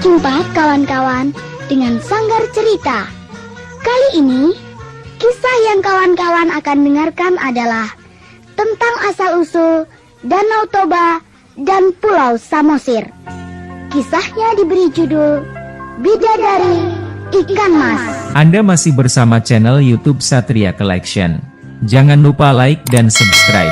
Jumpa kawan-kawan dengan Sanggar Cerita. Kali ini, kisah yang kawan-kawan akan dengarkan adalah tentang asal-usul Danau Toba dan Pulau Samosir. Kisahnya diberi judul Bidadari Ikan Mas. Anda masih bersama channel YouTube Satria Collection. Jangan lupa like dan subscribe.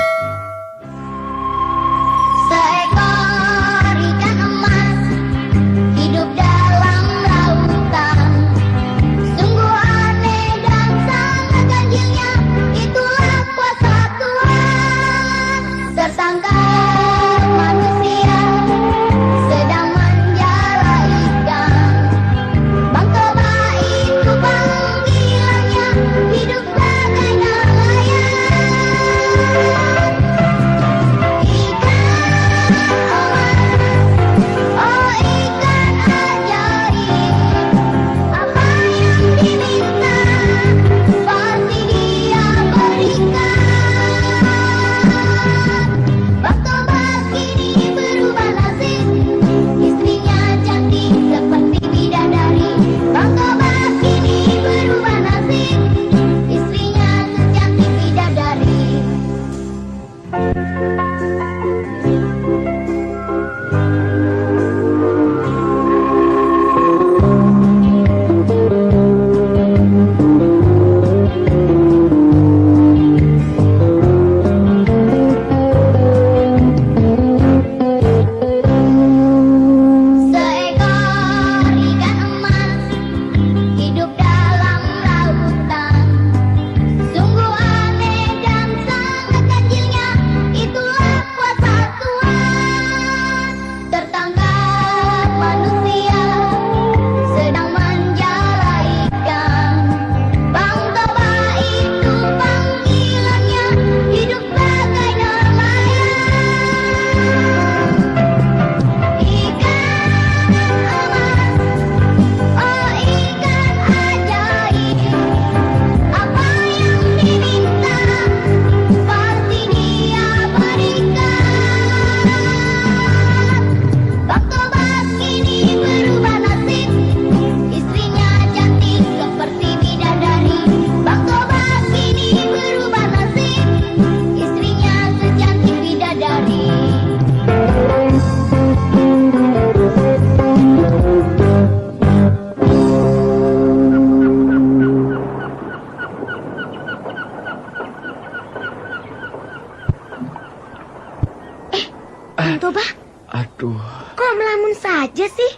Toba? Aduh. Kok melamun saja sih?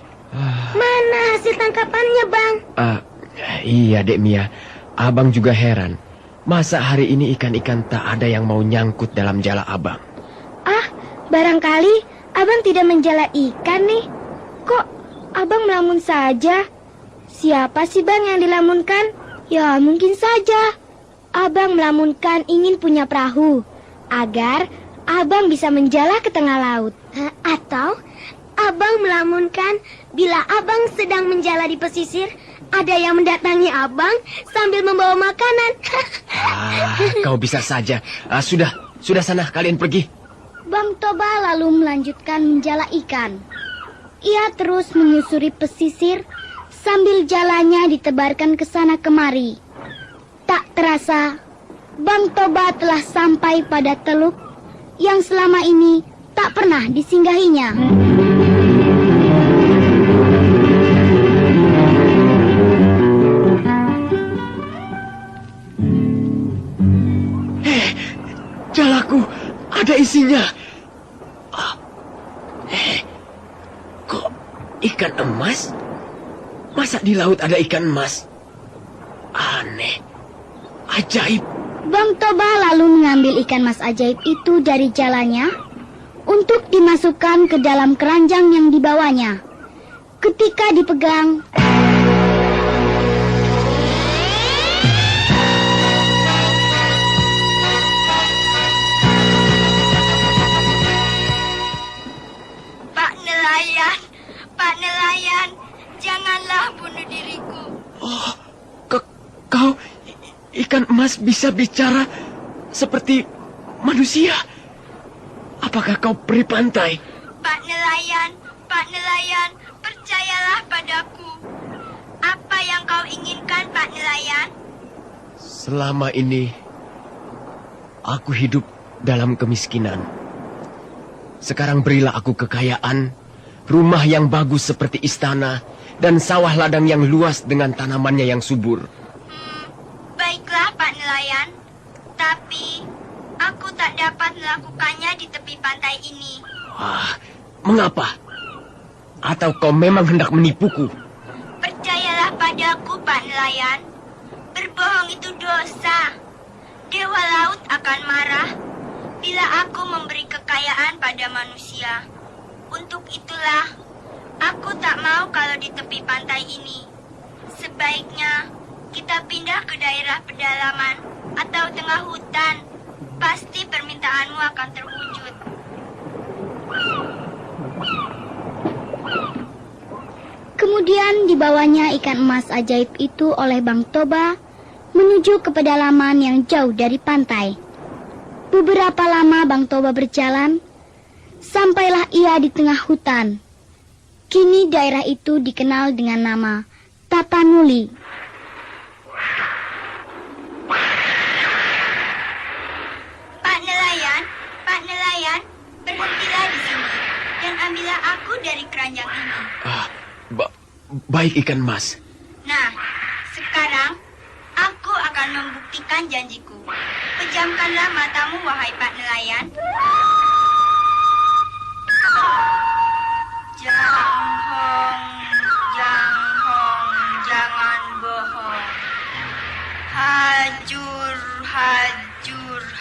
Mana hasil tangkapannya, Bang? Iya, Dek Mia. Abang juga heran. Masa hari ini ikan-ikan tak ada yang mau nyangkut dalam jala abang? Barangkali abang tidak menjala ikan nih. Kok abang melamun saja? Siapa sih, Bang, yang dilamunkan? Ya, mungkin saja abang melamunkan ingin punya perahu agar abang bisa menjala ke tengah laut. Atau abang melamunkan bila abang sedang menjala di pesisir, ada yang mendatangi abang sambil membawa makanan. Kau bisa saja. Sudah sana, kalian pergi. Bang Toba lalu melanjutkan menjala ikan. Ia terus menyusuri pesisir sambil jalannya ditebarkan ke sana kemari. Tak terasa, Bang Toba telah sampai pada teluk yang selama ini tak pernah disinggahinya. Jalaku ada isinya. Kok ikan emas? Masa di laut ada ikan emas? Aneh, ajaib. Bang Toba lalu mengambil ikan mas ajaib itu dari jalannya untuk dimasukkan ke dalam keranjang yang dibawanya. Ketika dipegang, ikan emas bisa bicara seperti manusia. Apakah kau peri pantai? Pak nelayan, percayalah padaku. Apa yang kau inginkan, Pak nelayan? Selama ini, aku hidup dalam kemiskinan. Sekarang berilah aku kekayaan, rumah yang bagus seperti istana, dan sawah ladang yang luas dengan tanamannya yang subur. Baiklah, Pak nelayan. Tapi, aku tak dapat melakukannya di tepi pantai ini. Mengapa? Atau kau memang hendak menipuku? Percayalah padaku, Pak nelayan. Berbohong itu dosa. Dewa laut akan marah bila aku memberi kekayaan pada manusia. Untuk itulah, aku tak mau kalau di tepi pantai ini. Sebaiknya kita pindah ke daerah pedalaman atau tengah hutan. Pasti permintaanmu akan terwujud. Kemudian dibawanya ikan emas ajaib itu oleh Bang Toba menuju ke pedalaman yang jauh dari pantai. Beberapa lama Bang Toba berjalan, sampailah ia di tengah hutan. Kini daerah itu dikenal dengan nama Tapanuli. Pak nelayan, berhentilah di sini dan ambillah aku dari keranjang ini. Baik ikan emas. Nah, sekarang aku akan membuktikan janjiku. Pejamkanlah matamu, wahai Pak nelayan. Jangan bohong. Hajur,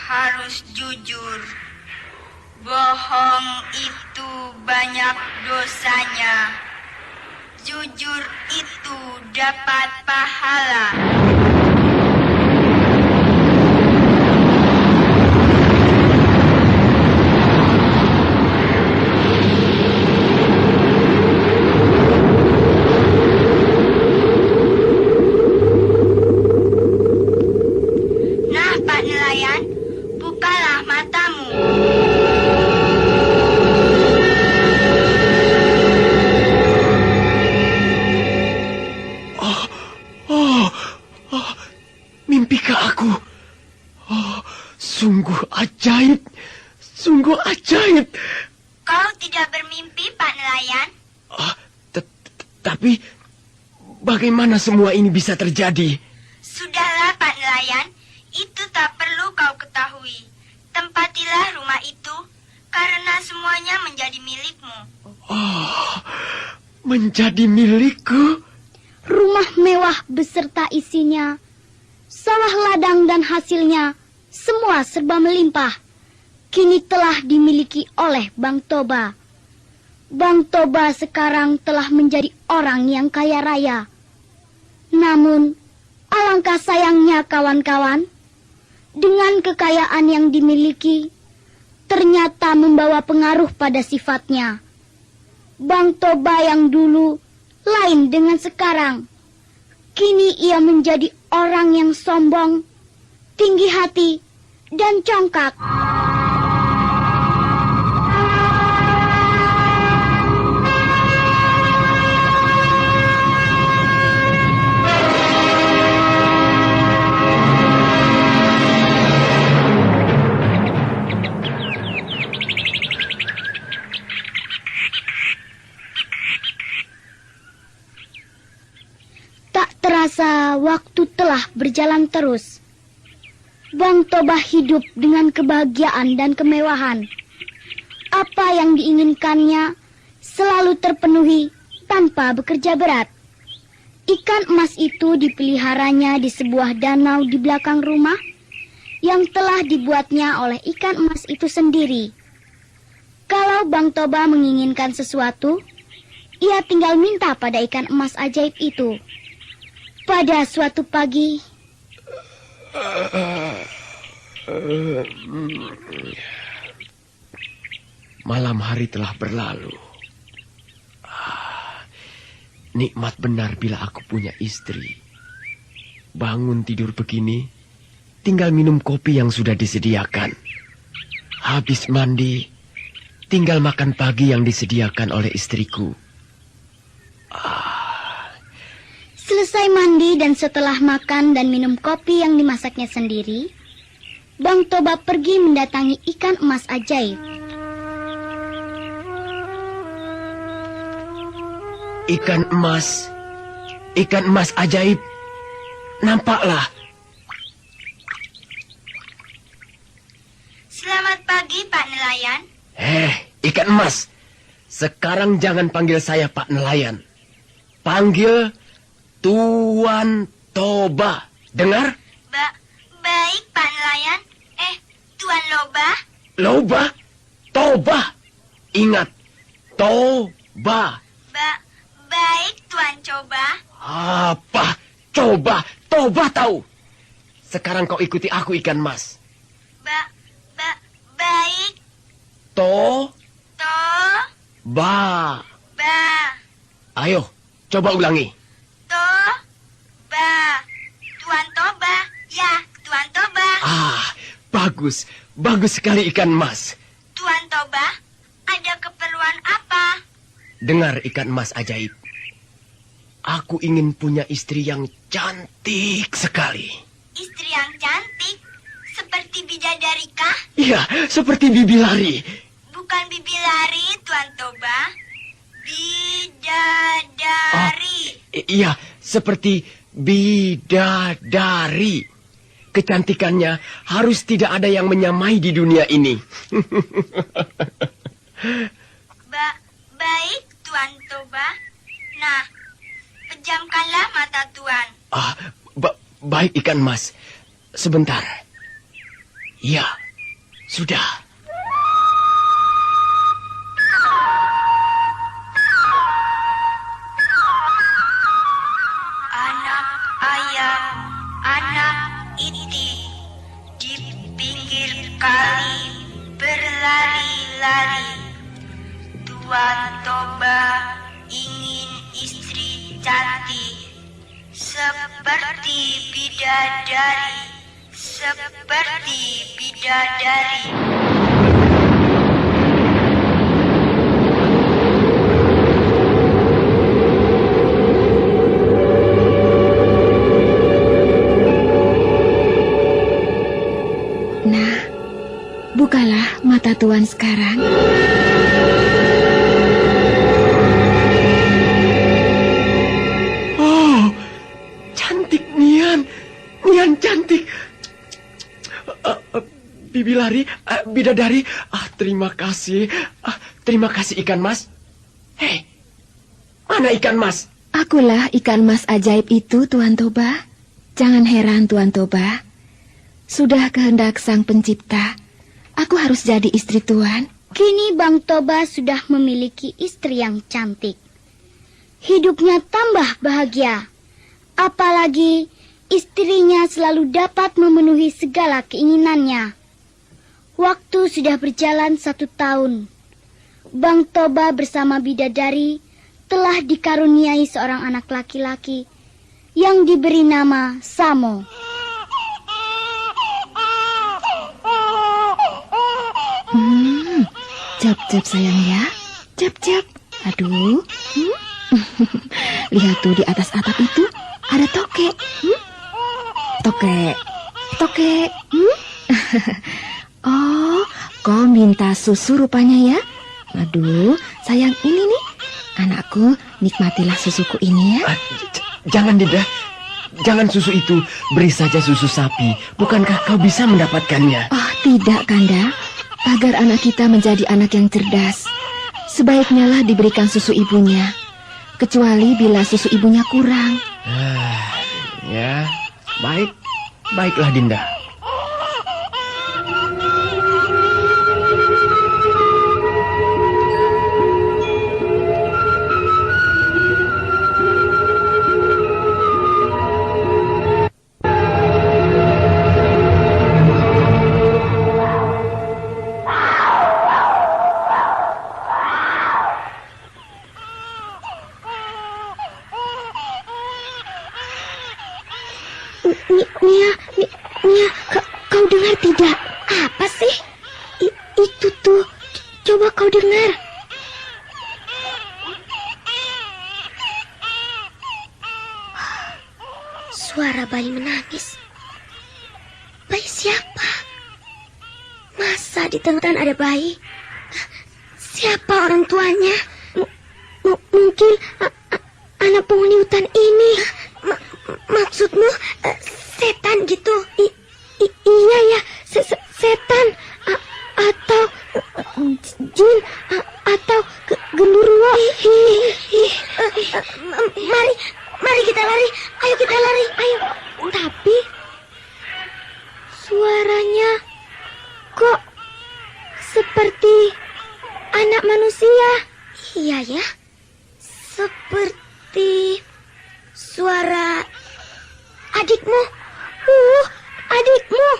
harus jujur. Bohong itu banyak dosanya. Jujur itu dapat pahala. Nah, Pak nelayan, bukalah matamu. Mimpikah aku? Sungguh ajaib. Sungguh ajaib. Kau tidak bermimpi, Pak nelayan? Tapi bagaimana semua ini bisa terjadi? Sudahlah, Pak nelayan. Itu tak perlu kau ketahui. Tempatilah rumah itu, karena semuanya menjadi milikmu. Menjadi milikku? Rumah mewah beserta isinya, sawah ladang dan hasilnya, semua serba melimpah. Kini telah dimiliki oleh Bang Toba. Bang Toba sekarang telah menjadi orang yang kaya raya. Namun, alangkah sayangnya kawan-kawan, dengan kekayaan yang dimiliki, ternyata membawa pengaruh pada sifatnya. Bang Toba yang dulu lain dengan sekarang. Kini ia menjadi orang yang sombong, tinggi hati, dan congkak. Terasa waktu telah berjalan terus. Bang Toba hidup dengan kebahagiaan dan kemewahan. Apa yang diinginkannya selalu terpenuhi tanpa bekerja berat. Ikan emas itu dipeliharanya di sebuah danau di belakang rumah yang telah dibuatnya oleh ikan emas itu sendiri. Kalau Bang Toba menginginkan sesuatu, ia tinggal minta pada ikan emas ajaib itu. Pada suatu pagi, malam hari telah berlalu. Nikmat benar bila aku punya istri. Bangun tidur begini, tinggal minum kopi yang sudah disediakan. Habis mandi, tinggal makan pagi yang disediakan oleh istriku. Selesai mandi dan setelah makan dan minum kopi yang dimasaknya sendiri, Bang Toba pergi mendatangi ikan emas ajaib. Ikan emas ajaib, nampaklah. Selamat pagi, Pak Nelayan. Ikan emas. Sekarang jangan panggil saya Pak Nelayan. Panggil Tuan Toba. Dengar? Baik, Pak Nelayan. Tuan Loba? Loba? Toba. Ingat, Toba. Baik, Tuan Coba. Apa? Coba. Toba tahu. Sekarang kau ikuti aku, ikan emas. Baik. Ba. Ba. Ayo, coba ulangi. Ba. Tuan Toba. Ya, Tuan Toba. Bagus. Bagus sekali, ikan emas. Tuan Toba, ada keperluan apa? Dengar, ikan emas ajaib. Aku ingin punya istri yang cantik sekali. Istri yang cantik? Seperti bidadari kah? Iya, seperti bibi lari. Bukan bibi lari, Tuan Toba. Bidadari. Iya, seperti bidadari. Kecantikannya harus tidak ada yang menyamai di dunia ini. Baik, Tuan Toba. Nah, pejamkanlah mata Tuan. Baik, ikan emas. Sebentar. Ya, sudah. Anak ayam, anak itik, di pinggir kali berlari-lari. Tuan Toba ingin istri cantik, seperti bidadari. Seperti bidadari. Nah, bukalah mata Tuan sekarang. Oh, cantik Nian. Nian cantik. Bibi lari, bidadari. Terima kasih. Terima kasih, ikan mas. Hei, mana ikan mas? Akulah ikan mas ajaib itu, Tuan Toba. Jangan heran, Tuan Toba. Sudah kehendak Sang Pencipta, aku harus jadi istri Tuan. Kini Bang Toba sudah memiliki istri yang cantik. Hidupnya tambah bahagia. Apalagi istrinya selalu dapat memenuhi segala keinginannya. Waktu sudah berjalan 1 tahun. Bang Toba bersama bidadari telah dikaruniai seorang anak laki-laki yang diberi nama Samo. Jap-jap sayang ya. Jap-jap. Aduh. Lihat tuh di atas atap itu ada tokek. Tokek. Tokek. Oh, kau minta susu rupanya ya. Aduh, sayang ini nih. Anakku, nikmatilah susuku ini ya. Jangan, Dinda. Jangan susu itu. Beri saja susu sapi. Bukankah kau bisa mendapatkannya? Oh, tidak, Kanda. Agar anak kita menjadi anak yang cerdas, sebaiknya lah diberikan susu ibunya. Kecuali bila susu ibunya kurang. Ya, baik. Baiklah, Dinda. Nia, di tengah ada bayi. Siapa orang tuanya? Mungkin anak penghuni hutan ini. Maksudmu setan gitu? Iya ya, setan atau jin atau genderuwo. Mari kita lari. Ayo kita lari. Ayo. Tapi suaranya kok seperti anak manusia. Iya ya. Seperti suara adikmu. Adikmu.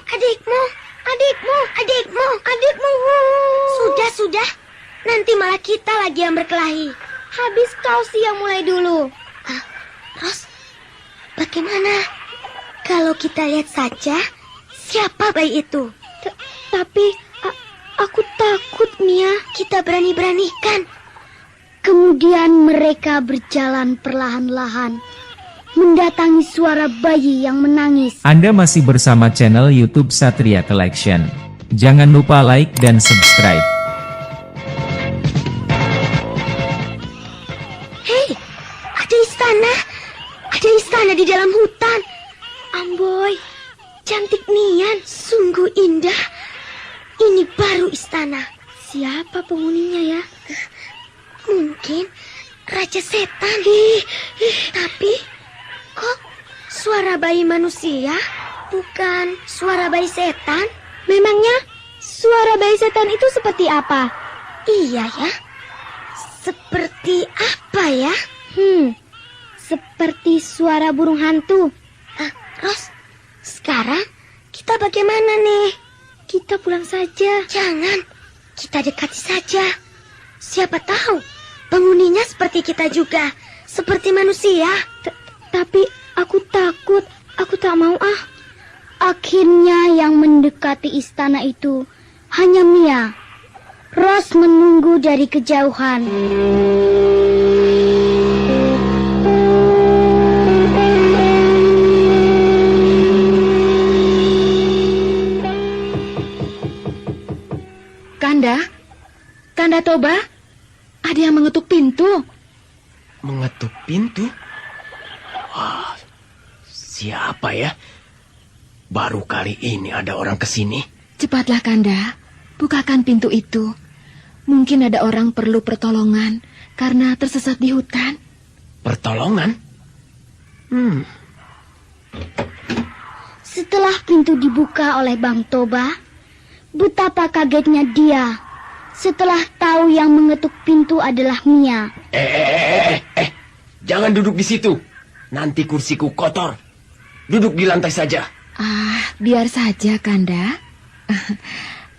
Sudah. Nanti malah kita lagi yang berkelahi. Habis kau sih yang mulai dulu. Ros, bagaimana kalau kita lihat saja siapa bayi itu? Tapi aku takut, Mia. Kita berani-beranikan. Kemudian mereka berjalan perlahan-lahan mendatangi suara bayi yang menangis. Anda masih bersama channel YouTube Satria Collection. Jangan lupa like dan subscribe. Hei, ada istana di dalam hutan. Amboy, cantik nian, sungguh indah. Ini baru istana. Siapa penghuninya ya? Mungkin Raja Setan. Tapi kok suara bayi manusia, bukan suara bayi setan? Memangnya suara bayi setan itu seperti apa? Iya ya. Seperti apa ya? Seperti suara burung hantu. Ros, sekarang kita bagaimana nih? Kita pulang saja. Jangan, kita dekati saja. Siapa tahu penghuninya seperti kita juga, seperti manusia. Tapi aku takut, aku tak mau ah. Akhirnya yang mendekati istana itu hanya Mia. Ros menunggu dari kejauhan. Kanda Toba, ada yang mengetuk pintu. Mengetuk pintu? Wah, siapa ya? Baru kali ini ada orang kesini. Cepatlah Kanda, bukakan pintu itu. Mungkin ada orang perlu pertolongan karena tersesat di hutan. Pertolongan? Setelah pintu dibuka oleh Bang Toba, betapa kagetnya dia setelah tahu yang mengetuk pintu adalah Mia. Jangan duduk di situ. Nanti kursiku kotor. Duduk di lantai saja. Biar saja Kanda.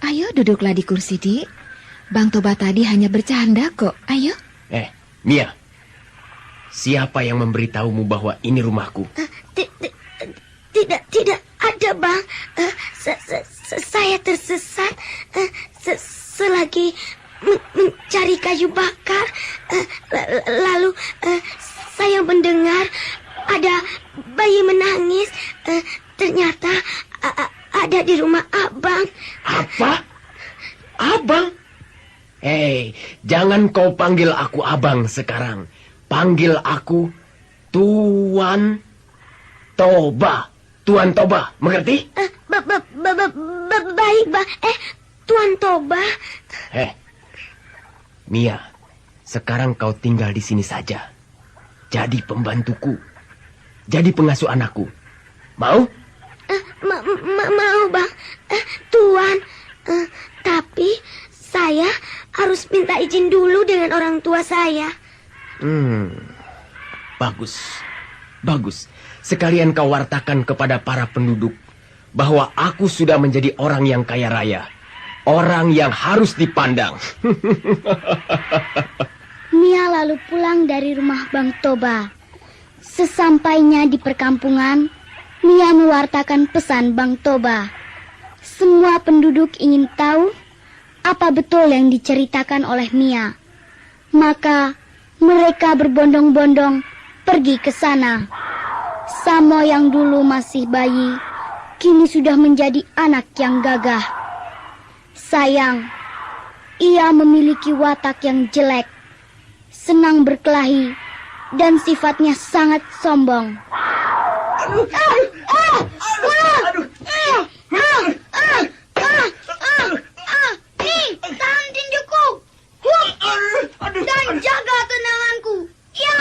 Ayo duduklah di kursi, Dik. Bang Toba tadi hanya bercanda kok. Ayo. Mia. Siapa yang memberitahumu bahwa ini rumahku? Tidak ada, Bang. Saya tersesat selagi mencari kayu bakar. Lalu saya mendengar ada bayi menangis. Ternyata ada di rumah Abang. Apa? Abang? Jangan kau panggil aku Abang sekarang. Panggil aku Tuan Toba. Tuan Toba, mengerti? Baik, Bang. Tuan Toba. Mia, sekarang kau tinggal di sini saja. Jadi pembantuku. Jadi pengasuh anakku. Mau? Mau, Bang. Tuan, tapi saya harus minta izin dulu dengan orang tua saya. Bagus. Sekalian kau wartakan kepada para penduduk bahwa aku sudah menjadi orang yang kaya raya. Orang yang harus dipandang. Mia lalu pulang dari rumah Bang Toba. Sesampainya di perkampungan, Mia mewartakan pesan Bang Toba. Semua penduduk ingin tahu apa betul yang diceritakan oleh Mia. Maka mereka berbondong-bondong pergi ke sana. Samo yang dulu masih bayi, kini sudah menjadi anak yang gagah. Sayang, ia memiliki watak yang jelek, senang berkelahi, dan sifatnya sangat sombong. Nih, tahan tinjuku. Dan jaga tendanganku. Ya!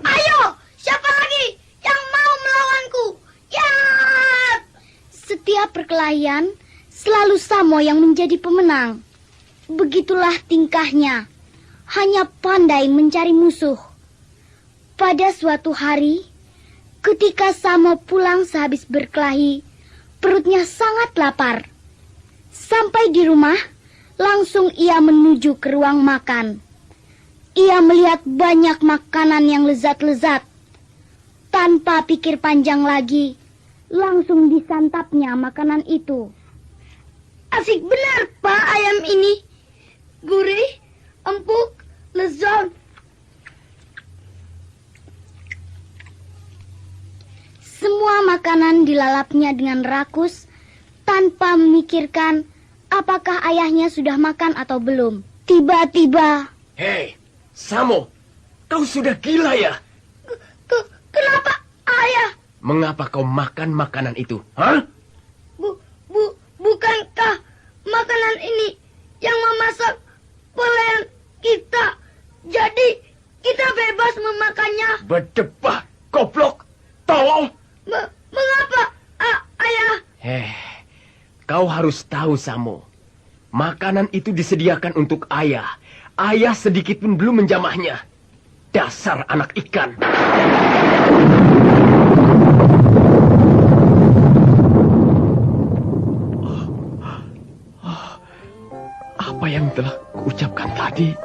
Ayo, siapa lagi yang mau melawanku? Ya! Setiap perkelahian, selalu Samo yang menjadi pemenang. Begitulah tingkahnya, hanya pandai mencari musuh. Pada suatu hari, ketika Samo pulang sehabis berkelahi, perutnya sangat lapar. Sampai di rumah, langsung ia menuju ke ruang makan. Ia melihat banyak makanan yang lezat-lezat. Tanpa pikir panjang lagi, langsung disantapnya makanan itu. Asik benar, Pak, ayam ini. Gurih, empuk, lezat. Semua makanan dilalapnya dengan rakus, tanpa memikirkan apakah ayahnya sudah makan atau belum. Tiba-tiba... Hei, Samo, kau sudah gila ya? Kenapa, ayah? Mengapa kau makan makanan itu? Hah? Bukankah makanan ini yang memasak pelayan kita? Jadi kita bebas memakannya. Berdebah, goblok, tolong. Mengapa, ayah? Kau harus tahu, Samo. Makanan itu disediakan untuk ayah. Ayah sedikit pun belum menjamahnya. Dasar anak ikan. Apa yang telah kuucapkan tadi?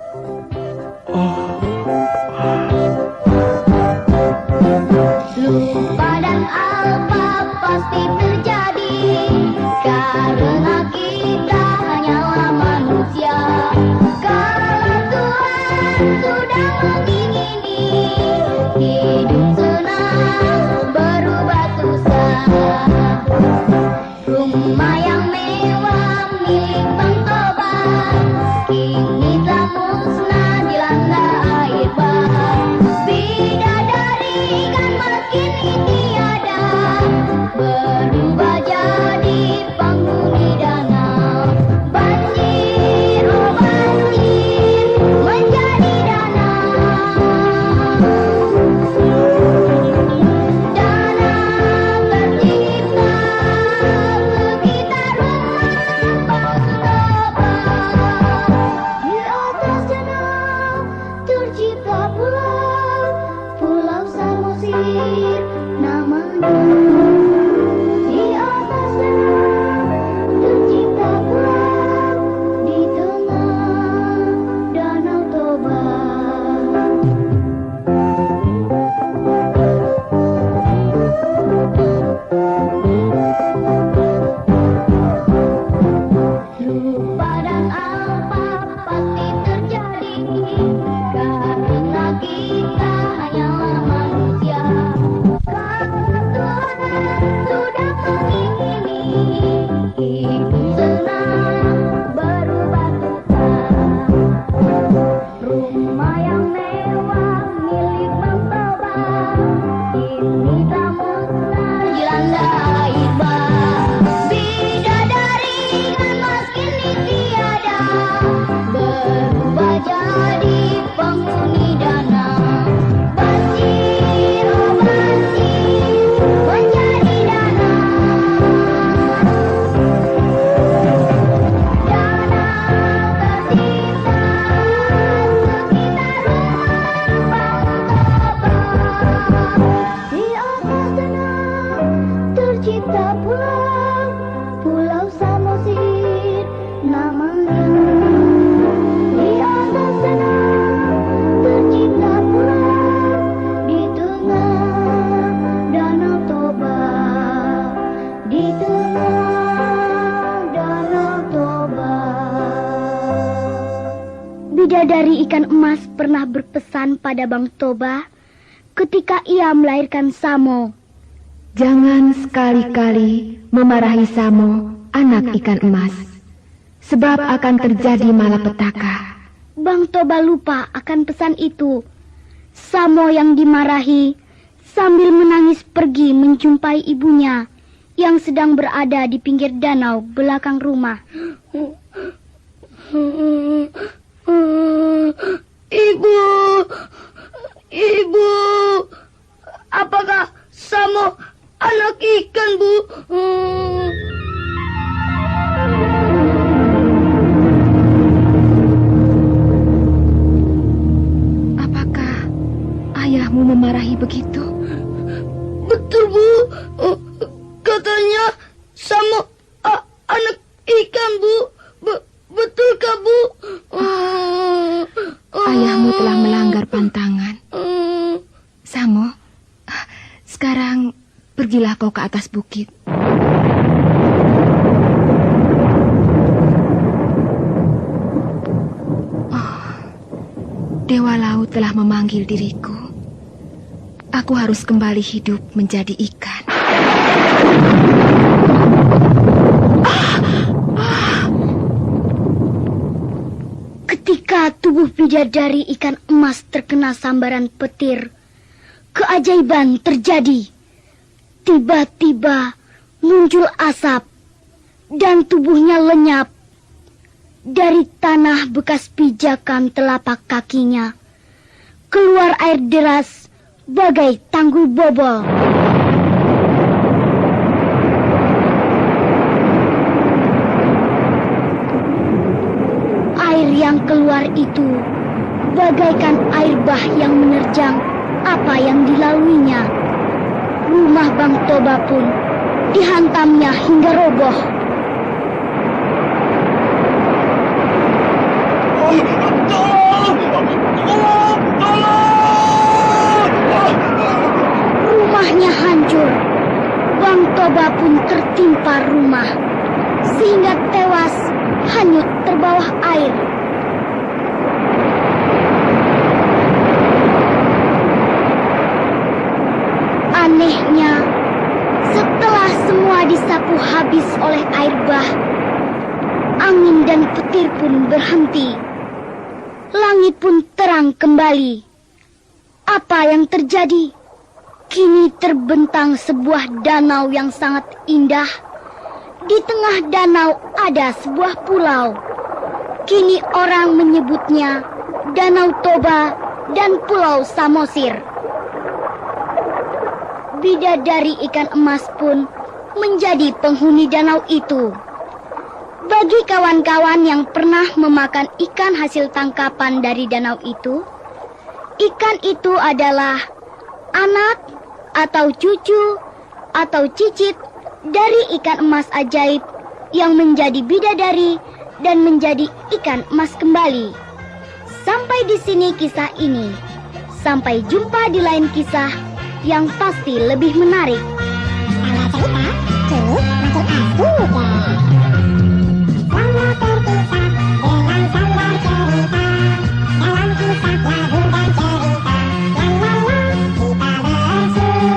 Lupa dan apa pasti terjadi, karena kita hanyalah manusia. Kalau Tuhan sudah mengingini hidup senang berubah susah. Rumah yang mewah milik Bang Toba kini telah musnah dilanda air bah. Bidadari kan kini tiada, berubah jadi penghuni danau. Banjir, oh banjir, menjadi danau. Danau tercipta sekitar rumah Bang Toba. Di atas danau tercipta Pulau Samosir namanya. Di atas danau tercipta pulau di tengah Danau Toba. Lupa dan apa pasti terjadi, karena kita hanyalah manusia. Kalau Tuhan sudah mengingini hidup senang berubah susah. Rumah yang mewah milik Bang Toba kini tak musnah dilanda air bah. Bidadari kan mas kini tiada, berubah jadi penghuni danau. Banjir, oh banjir, menjadi danau. Danau tercipta sekitar rumah Bang Toba. Di atas danau tercipta Pulau Samosir namanya. Di atas danau tercipta pulau di tengah Danau Toba. Di tengah Danau Toba. Bidadari ikan emas pernah berpesan pada Bang Toba ketika ia melahirkan Samo. Jangan sekali-kali memarahi Samo, anak ikan emas. sebab akan terjadi malapetaka. Bang Toba lupa akan pesan itu. Samo yang dimarahi sambil menangis pergi menjumpai ibunya yang sedang berada di pinggir danau belakang rumah. Ibu, apakah Samo anak ikan, Bu? Apakah ayahmu memarahi begitu? Betul, Bu. Katanya Samo anak ikan, Bu. Betulkah, Bu? Ayahmu telah melanggar pantangan. Samo, sekarang pergilah kau ke atas bukit. Dewa laut telah memanggil diriku. Aku harus kembali hidup menjadi ikan. Ketika tubuh bidadari ikan emas terkena sambaran petir, keajaiban terjadi. Tiba-tiba muncul asap dan tubuhnya lenyap. Dari tanah bekas pijakan telapak kakinya keluar air deras bagai tanggul bobol. Air yang keluar itu bagaikan air bah yang menerjang apa yang dilaluinya. Rumah Bang Toba pun dihantamnya hingga roboh. Rumahnya hancur. Bang Toba pun tertimpa rumah sehingga tewas hanyut terbawah air. Anehnya, setelah semua disapu habis oleh air bah, angin dan petir pun berhenti. Langit pun terang kembali. Apa yang terjadi? Kini terbentang sebuah danau yang sangat indah. Di tengah danau ada sebuah pulau. Kini orang menyebutnya Danau Toba dan Pulau Samosir. Bidadari ikan emas pun menjadi penghuni danau itu. Bagi kawan-kawan yang pernah memakan ikan hasil tangkapan dari danau itu, ikan itu adalah anak atau cucu atau cicit dari ikan emas ajaib yang menjadi bidadari dan menjadi ikan emas kembali. Sampai di sini kisah ini. Sampai jumpa di lain kisah yang pasti lebih menarik. Tangga cerita kini makin asik ya. Selamat berkisah dengan Sanggar Cerita. Dalam kisah lagu dan cerita, la la la, kita bersua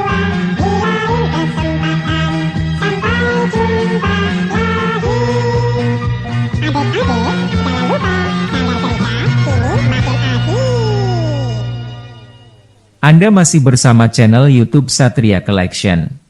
di lain kesempatan. Sampai jumpa lagi. Adik-adik, jangan lupa Sanggar Cerita kini makin asik. Anda masih bersama channel YouTube Satria Collection.